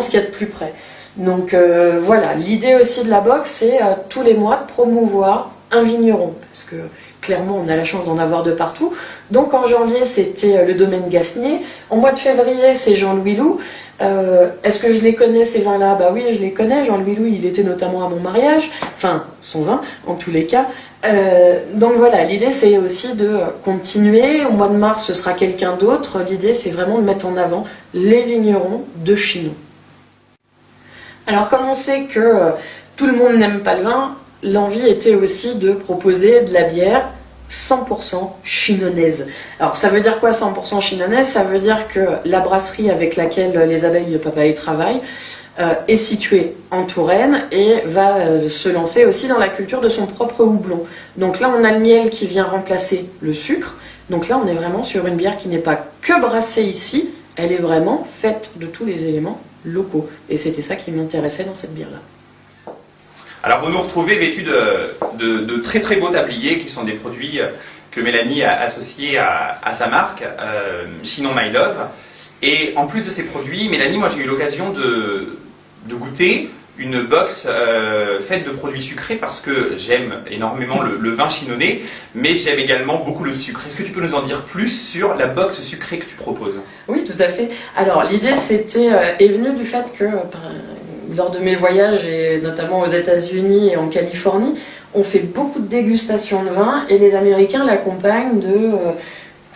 ce qu'il y a de plus près. Donc voilà, l'idée aussi de la box c'est tous les mois de promouvoir un vigneron, parce que clairement on a la chance d'en avoir de partout. Donc en janvier c'était le domaine Gasnier, en mois de février c'est Jean-Louis Loup. Est-ce que je les connais ces vins-là? Bah oui, je les connais. Jean-Louis Loup, il était notamment à mon mariage, enfin son vin en tous les cas. Donc voilà, l'idée c'est aussi de continuer. Au mois de mars ce sera quelqu'un d'autre. L'idée c'est vraiment de mettre en avant les vignerons de Chinon. Alors comme on sait que tout le monde n'aime pas le vin, l'envie était aussi de proposer de la bière 100% chinonnaise. Alors ça veut dire quoi 100% chinonnaise? Ça veut dire que la brasserie avec laquelle les abeilles de Papaé travaillent est située en Touraine et va se lancer aussi dans la culture de son propre houblon. Donc là on a le miel qui vient remplacer le sucre, Donc là, on est vraiment sur une bière qui n'est pas que brassée ici, elle est vraiment faite de tous les éléments locaux. Et c'était ça qui m'intéressait dans cette bière-là. Alors vous nous retrouvez vêtus de très très beaux tabliers qui sont des produits que Mélanie a associés à sa marque, Chinon My Love. Et en plus de ces produits, Mélanie, moi j'ai eu l'occasion de goûter une box faite de produits sucrés parce que j'aime énormément le vin chinonais, mais j'aime également beaucoup le sucre. Est-ce que tu peux nous en dire plus sur la box sucrée que tu proposes? Oui, tout à fait. Alors l'idée est venue du fait que lors de mes voyages, et notamment aux États-Unis et en Californie, on fait beaucoup de dégustations de vin et les Américains l'accompagnent de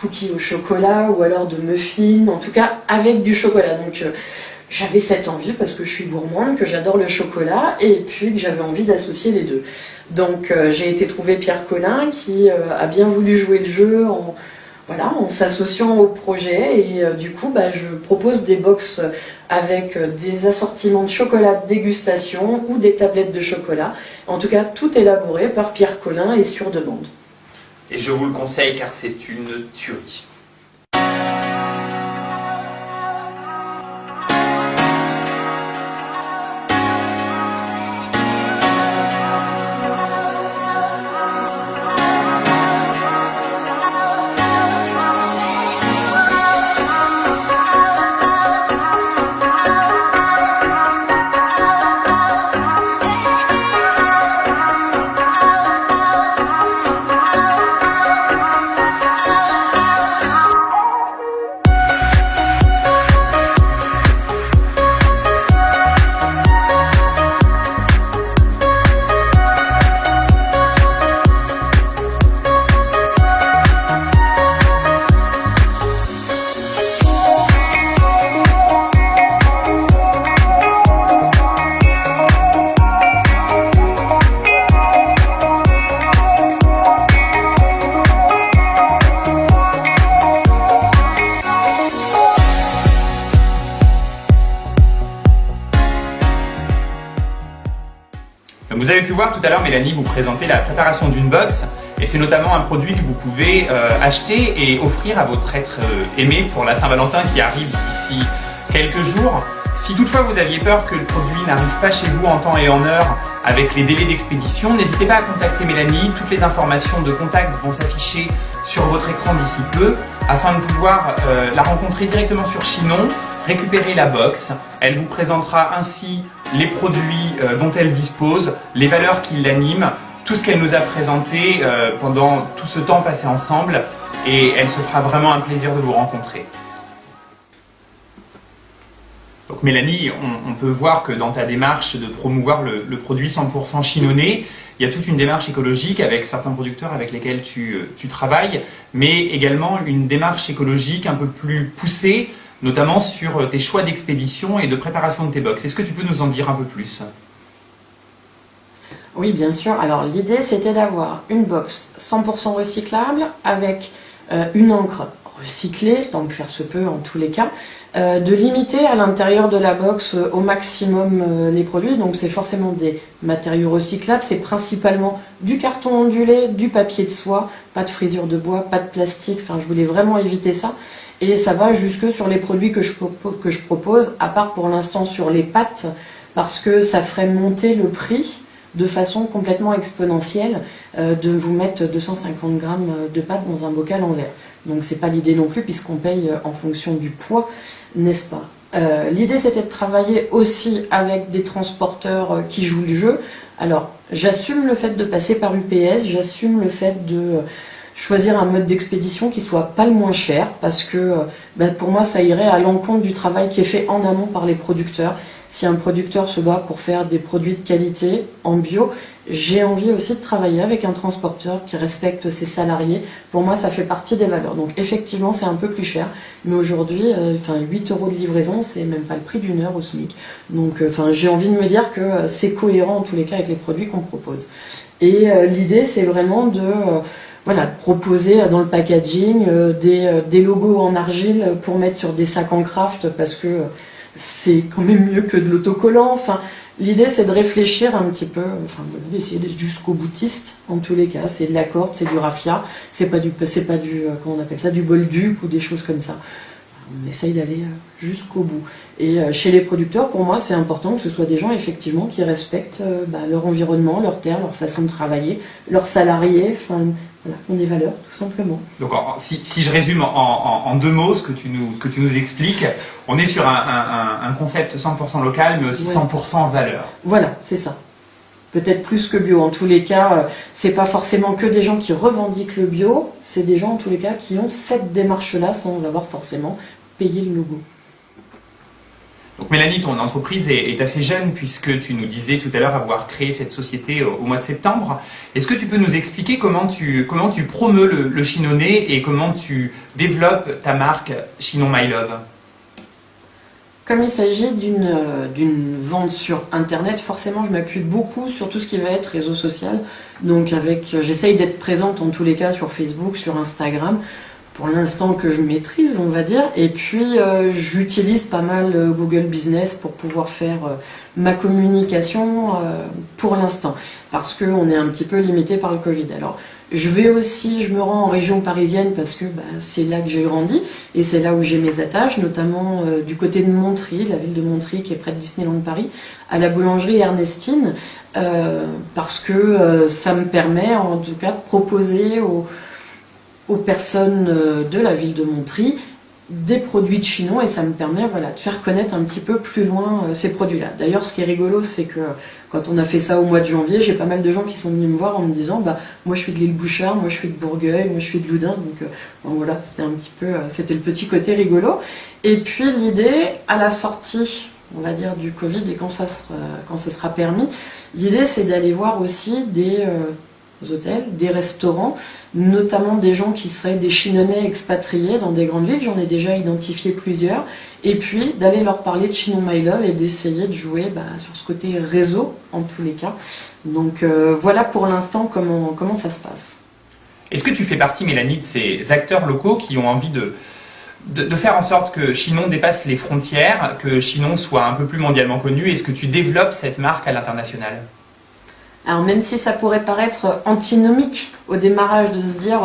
cookies au chocolat ou alors de muffins, en tout cas avec du chocolat. Donc j'avais cette envie parce que je suis gourmande, que j'adore le chocolat et puis que j'avais envie d'associer les deux. Donc j'ai été trouver Pierre Collin qui a bien voulu jouer le jeu en s'associant au projet et du coup je propose des box avec des assortiments de chocolat de dégustation ou des tablettes de chocolat. En tout cas, tout élaboré par Pierre Collin et sur demande. Et je vous le conseille car c'est une tuerie. Vous avez pu voir tout à l'heure Mélanie vous présenter la préparation d'une box et c'est notamment un produit que vous pouvez acheter et offrir à votre être aimé pour la Saint-Valentin qui arrive d'ici quelques jours. Si toutefois vous aviez peur que le produit n'arrive pas chez vous en temps et en heure avec les délais d'expédition, n'hésitez pas à contacter Mélanie. Toutes les informations de contact vont s'afficher sur votre écran d'ici peu afin de pouvoir la rencontrer directement sur Chinon, récupérer la box. Elle vous présentera ainsi les produits dont elle dispose, les valeurs qui l'animent, tout ce qu'elle nous a présenté pendant tout ce temps passé ensemble et elle se fera vraiment un plaisir de vous rencontrer. Donc Mélanie, on peut voir que dans ta démarche de promouvoir le produit 100% chinonais, il y a toute une démarche écologique avec certains producteurs avec lesquels tu travailles, mais également une démarche écologique un peu plus poussée, notamment sur tes choix d'expédition et de préparation de tes box. Est-ce que tu peux nous en dire un peu plus? Oui, bien sûr. Alors l'idée, c'était d'avoir une box 100% recyclable avec une encre recyclée, tant que faire se peut en tous les cas, de limiter à l'intérieur de la box au maximum les produits. Donc c'est forcément des matériaux recyclables, c'est principalement du carton ondulé, du papier de soie, pas de frisure de bois, pas de plastique, enfin je voulais vraiment éviter ça. Et ça va jusque sur les produits que je propose, à part pour l'instant sur les pâtes, parce que ça ferait monter le prix de façon complètement exponentielle de vous mettre 250 grammes de pâtes dans un bocal en verre. Donc c'est pas l'idée non plus puisqu'on paye en fonction du poids, n'est-ce pas? L'idée c'était de travailler aussi avec des transporteurs qui jouent le jeu. Alors j'assume le fait de passer par UPS, j'assume le fait de choisir un mode d'expédition qui soit pas le moins cher parce que pour moi ça irait à l'encontre du travail qui est fait en amont par les producteurs. Si un producteur se bat pour faire des produits de qualité en bio, j'ai envie aussi de travailler avec un transporteur qui respecte ses salariés. Pour moi, ça fait partie des valeurs. Donc effectivement, c'est un peu plus cher. Mais aujourd'hui, 8 € de livraison, c'est même pas le prix d'une heure au SMIC. Donc j'ai envie de me dire que c'est cohérent en tous les cas avec les produits qu'on propose. Et l'idée, c'est vraiment de proposer dans le packaging des logos en argile pour mettre sur des sacs en craft parce que c'est quand même mieux que de l'autocollant. Enfin, L'idée, c'est de réfléchir un petit peu, enfin, d'essayer d'être jusqu'au boutiste, en tous les cas. C'est de la corde, c'est du raffia, c'est pas du, comment on appelle ça, du bolduc ou des choses comme ça. On essaye d'aller jusqu'au bout. Et chez les producteurs, pour moi, c'est important que ce soit des gens, effectivement, qui respectent leur environnement, leur terre, leur façon de travailler, leurs salariés, enfin, voilà, ont des valeurs, tout simplement. Donc, si je résume en 2 mots ce que tu nous expliques, on est sur un concept 100% local, mais aussi 100% valeur. Voilà, c'est ça. Peut-être plus que bio. En tous les cas, c'est pas forcément que des gens qui revendiquent le bio, c'est des gens, en tous les cas, qui ont cette démarche-là sans avoir forcément payé le logo. Donc Mélanie, ton entreprise est assez jeune puisque tu nous disais tout à l'heure avoir créé cette société au mois de septembre. Est-ce que tu peux nous expliquer comment tu promeus le Chinonais et comment tu développes ta marque Chinon My Love? Comme il s'agit d'une vente sur Internet, forcément je m'appuie beaucoup sur tout ce qui va être réseau social. Donc j'essaye d'être présente en tous les cas sur Facebook, sur Instagram, pour l'instant que je maîtrise, on va dire. Et puis j'utilise pas mal Google Business pour pouvoir faire ma communication pour l'instant, parce qu'on est un petit peu limité par le Covid. Alors je me rends en région parisienne parce que c'est là que j'ai grandi et c'est là où j'ai mes attaches, notamment du côté de Montry, la ville de Montry qui est près de Disneyland Paris, à la boulangerie Ernestine, parce que ça me permet en tout cas de proposer aux personnes de la ville de Montry des produits de Chinon et ça me permet de faire connaître un petit peu plus loin ces produits-là. D'ailleurs, ce qui est rigolo, c'est que quand on a fait ça au mois de janvier, j'ai pas mal de gens qui sont venus me voir en me disant moi je suis de l'île Bouchard, moi je suis de Bourgueil, moi je suis de Loudun, donc voilà, c'était le petit côté rigolo. Et puis l'idée, à la sortie, on va dire, du Covid et quand ce sera permis, l'idée c'est d'aller voir aussi des hôtels, des restaurants, notamment des gens qui seraient des Chinonnais expatriés dans des grandes villes, j'en ai déjà identifié plusieurs, et puis d'aller leur parler de Chinon My Love et d'essayer de jouer sur ce côté réseau en tous les cas. Donc voilà pour l'instant comment ça se passe. Est-ce que tu fais partie, Mélanie, de ces acteurs locaux qui ont envie de faire en sorte que Chinon dépasse les frontières, que Chinon soit un peu plus mondialement connu? Est-ce que tu développes cette marque à l'international? Alors même si ça pourrait paraître antinomique au démarrage de se dire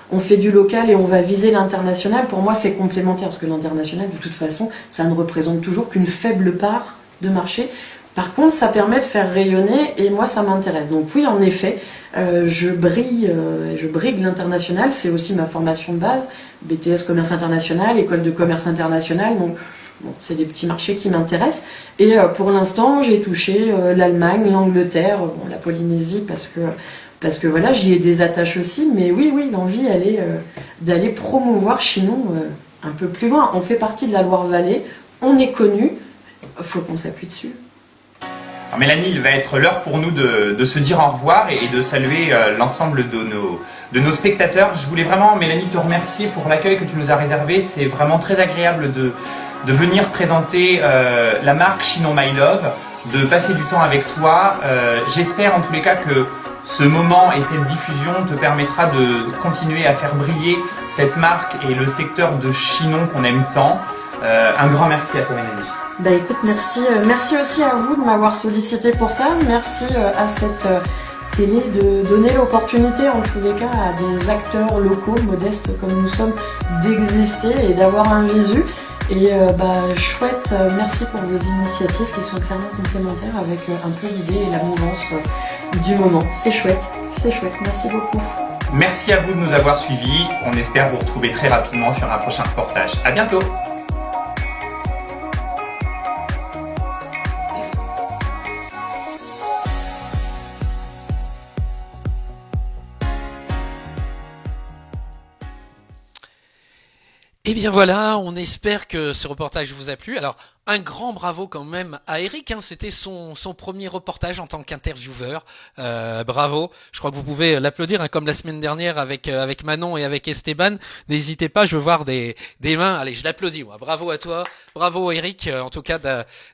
on fait du local et on va viser l'international, pour moi c'est complémentaire parce que l'international de toute façon ça ne représente toujours qu'une faible part de marché. Par contre ça permet de faire rayonner et moi ça m'intéresse. Donc oui en effet je brigue l'international, c'est aussi ma formation de base, BTS commerce international, école de commerce international, donc bon, c'est des petits marchés qui m'intéressent. Et pour l'instant, j'ai touché l'Allemagne, l'Angleterre, la Polynésie, parce que voilà, j'y ai des attaches aussi. Mais oui, l'envie, elle est d'aller promouvoir Chinon un peu plus loin. On fait partie de la Loire-Vallée, on est connu, il faut qu'on s'appuie dessus. Alors Mélanie, il va être l'heure pour nous de se dire au revoir et de saluer l'ensemble de nos spectateurs. Je voulais vraiment, Mélanie, te remercier pour l'accueil que tu nous as réservé. C'est vraiment très agréable de venir présenter la marque Chinon My Love, de passer du temps avec toi. J'espère en tous les cas que ce moment et cette diffusion te permettra de continuer à faire briller cette marque et le secteur de Chinon qu'on aime tant. Un grand merci à toi, Mélanie. Écoute, merci aussi à vous de m'avoir sollicité pour ça. Merci à cette télé de donner l'opportunité en tous les cas à des acteurs locaux, modestes comme nous sommes, d'exister et d'avoir un visu. Et chouette, merci pour vos initiatives qui sont clairement complémentaires avec un peu l'idée et la mouvance du moment. C'est chouette, merci beaucoup. Merci à vous de nous avoir suivis. On espère vous retrouver très rapidement sur un prochain reportage. À bientôt. Et bien voilà, on espère que ce reportage vous a plu. Alors, un grand bravo quand même à Eric, c'était son premier reportage en tant qu'intervieweur. Bravo, je crois que vous pouvez l'applaudir, comme la semaine dernière avec Manon et avec Esteban. N'hésitez pas, je veux voir des mains. Allez, je l'applaudis, moi. Bravo à toi, bravo Eric, en tout cas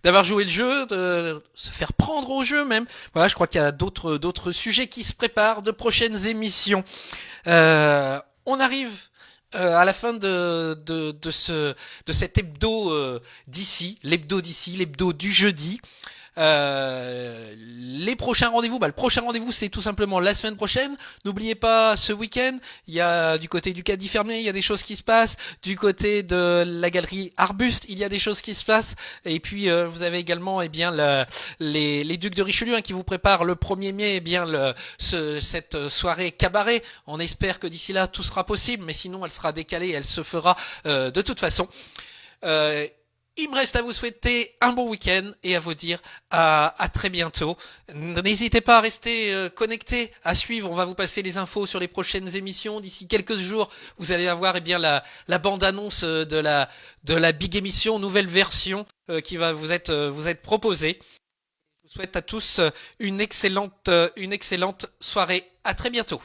d'avoir joué le jeu, de se faire prendre au jeu même. Voilà, je crois qu'il y a d'autres sujets qui se préparent, de prochaines émissions. On arrive à la fin de cet hebdo l'hebdo du jeudi. Les prochains rendez-vous, le prochain rendez-vous c'est tout simplement la semaine prochaine. N'oubliez pas ce week-end, il y a du côté du Cadi fermé, il y a des choses qui se passent. Du côté de la galerie Arbuste, il y a des choses qui se passent. Et puis vous avez également les Ducs de Richelieu qui vous préparent le 1er mai cette soirée cabaret. On espère que d'ici là tout sera possible, mais sinon elle sera décalée, elle se fera de toute façon. Il me reste à vous souhaiter un bon week-end et à vous dire à très bientôt. N'hésitez pas à rester connectés, à suivre. On va vous passer les infos sur les prochaines émissions. D'ici quelques jours, vous allez avoir la bande-annonce de la big émission, nouvelle version qui va vous être proposée. Je vous souhaite à tous une excellente soirée. À très bientôt.